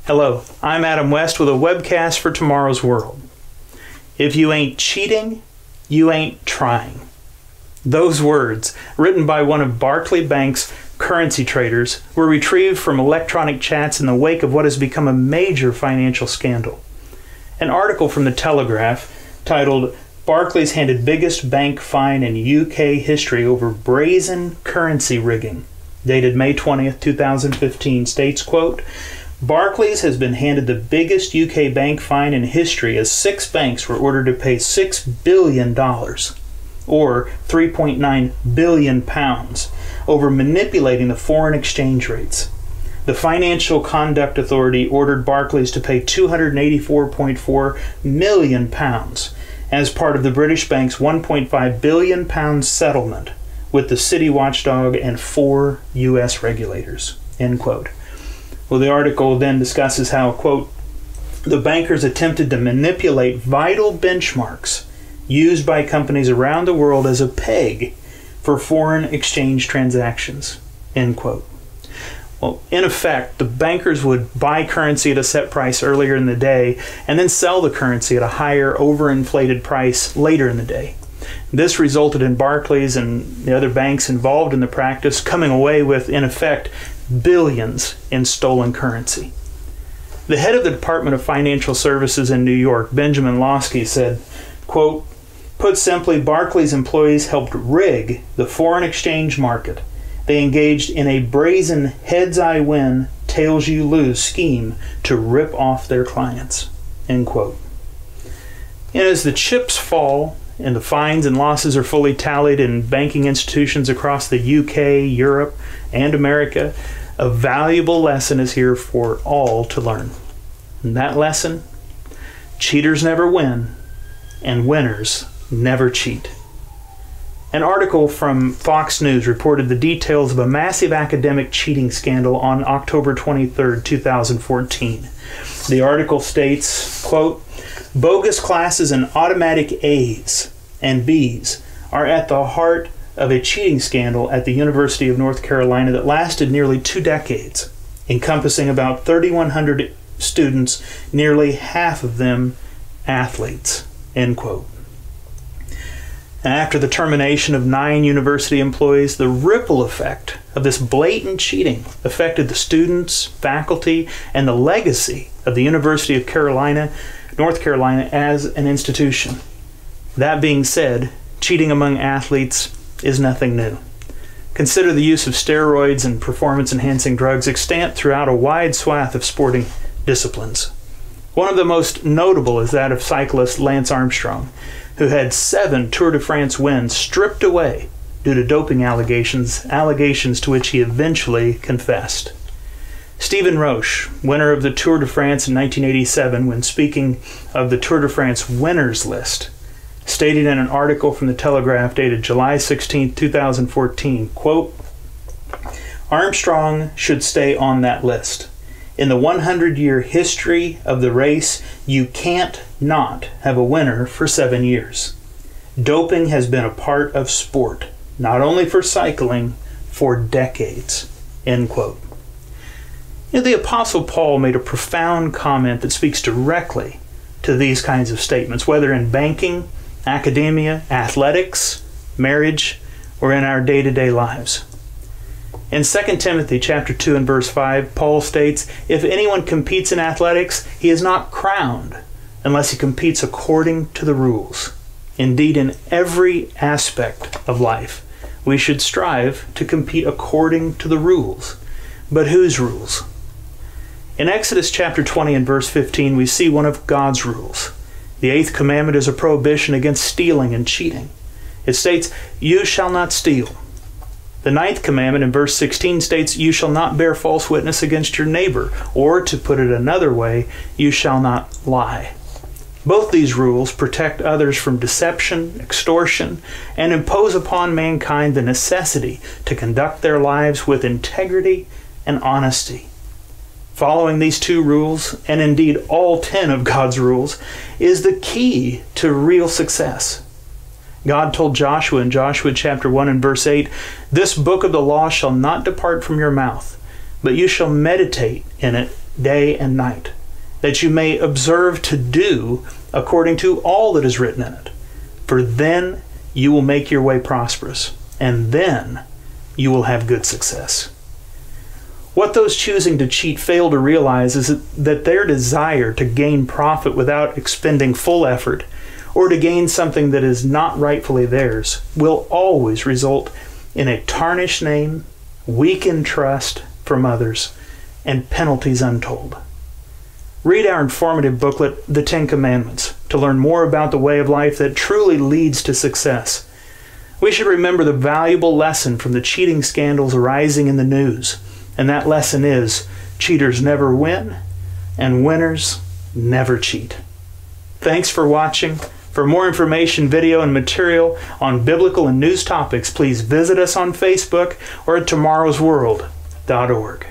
Hello, I'm Adam West with a webcast for tomorrow's world. If you ain't cheating, you ain't trying. Those words, written by one of Barclay Bank's currency traders, were retrieved from electronic chats in the wake of what has become a major financial scandal. An article from the Telegraph titled "Barclays Handed Biggest Bank Fine in UK History Over Brazen Currency Rigging," dated May 20th, 2015, states, quote, "Barclays has been handed the biggest UK bank fine in history as 6 banks were ordered to pay $6 billion, or £3.9 billion, over manipulating the foreign exchange rates. The Financial Conduct Authority ordered Barclays to pay £284.4 million as part of the British bank's £1.5 billion settlement with the city watchdog and 4 U.S. regulators," end quote. Well, the article then discusses how, quote, "the bankers attempted to manipulate vital benchmarks used by companies around the world as a peg for foreign exchange transactions," end quote. Well, in effect, the bankers would buy currency at a set price earlier in the day and then sell the currency at a higher overinflated price later in the day. This resulted in Barclays and the other banks involved in the practice coming away with, in effect, billions in stolen currency. The head of the Department of Financial Services in New York, Benjamin Losky, said, quote, "Put simply, Barclays employees helped rig the foreign exchange market. They engaged in a brazen heads-I-win, tails-you-lose scheme to rip off their clients," end quote. And as the chips fall and the fines and losses are fully tallied in banking institutions across the UK, Europe, and America, a valuable lesson is here for all to learn. And that lesson: cheaters never win, and winners never cheat. An article from Fox News reported the details of a massive academic cheating scandal on October 23, 2014. The article states, quote, "Bogus classes and automatic A's and B's are at the heart of a cheating scandal at the University of North Carolina that lasted nearly 2 decades, encompassing about 3,100 students, nearly half of them athletes," end quote. And after the termination of 9 university employees, the ripple effect of this blatant cheating affected the students, faculty, and the legacy of the University of North Carolina as an institution. That being said, cheating among athletes is nothing new. Consider the use of steroids and performance-enhancing drugs extant throughout a wide swath of sporting disciplines. One of the most notable is that of cyclist Lance Armstrong, who had 7 Tour de France wins stripped away due to doping allegations to which he eventually confessed. Stephen Roche, winner of the Tour de France in 1987, when speaking of the Tour de France winners list, stated in an article from the Telegraph dated July 16, 2014, quote, "Armstrong should stay on that list. In the 100-year history of the race, you can't not have a winner for 7 years. Doping has been a part of sport, not only for cycling, for decades," end quote. You know, the Apostle Paul made a profound comment that speaks directly to these kinds of statements, whether in banking, academia, athletics, marriage, or in our day-to-day lives. In 2 Timothy chapter 2 and verse 5, Paul states, "If anyone competes in athletics, he is not crowned unless he competes according to the rules." Indeed, in every aspect of life, we should strive to compete according to the rules. But whose rules? In Exodus chapter 20 and verse 15, we see one of God's rules. The 8th commandment is a prohibition against stealing and cheating. It states, "You shall not steal." The 9th commandment in verse 16 states, "You shall not bear false witness against your neighbor," or to put it another way, "You shall not lie." Both these rules protect others from deception, extortion, and impose upon mankind the necessity to conduct their lives with integrity and honesty. Following these 2 rules, and indeed all 10 of God's rules, is the key to real success. God told Joshua in Joshua chapter 1 and verse 8, "This book of the law shall not depart from your mouth, but you shall meditate in it day and night, that you may observe to do according to all that is written in it. For then you will make your way prosperous, and then you will have good success. What those choosing to cheat fail to realize is that their desire to gain profit without expending full effort, or to gain something that is not rightfully theirs, will always result in a tarnished name, weakened trust from others, and penalties untold. Read our informative booklet, The 10 Commandments, to learn more about the way of life that truly leads to success. We should remember the valuable lesson from the cheating scandals arising in the news, and that lesson is, cheaters never win, and winners never cheat. Thanks for watching. For more information, video, and material on biblical and news topics, please visit us on Facebook or at tomorrowsworld.org.